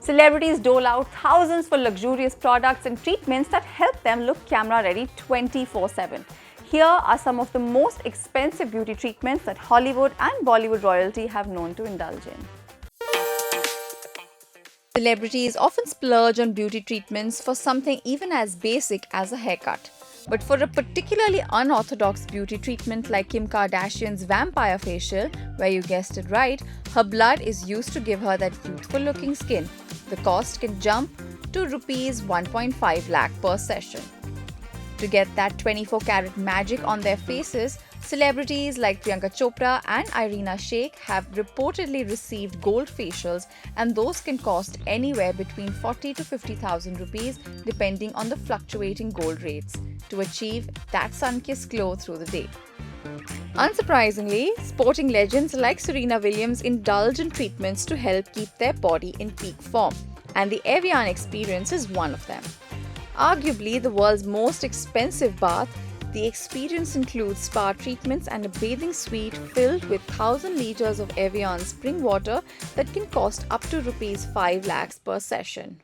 Celebrities dole out thousands for luxurious products and treatments that help them look camera ready 24/7. Here are some of the most expensive beauty treatments that Hollywood and Bollywood royalty have known to indulge in. Celebrities often splurge on beauty treatments for something even as basic as a haircut. But for a particularly unorthodox beauty treatment like Kim Kardashian's vampire facial, where you guessed it right, her blood is used to give her that youthful looking skin. The cost can jump to Rs 1.5 lakh per session. To get that 24-karat magic on their faces, celebrities like Priyanka Chopra and Irina Shayk have reportedly received gold facials, and those can cost anywhere between 40 to 50,000 rupees depending on the fluctuating gold rates to achieve that sun-kissed glow through the day. Unsurprisingly, sporting legends like Serena Williams indulge in treatments to help keep their body in peak form, and the Evian experience is one of them. Arguably the world's most expensive bath, the experience includes spa treatments and a bathing suite filled with 1,000 liters of Evian spring water that can cost up to Rs 5 lakhs per session.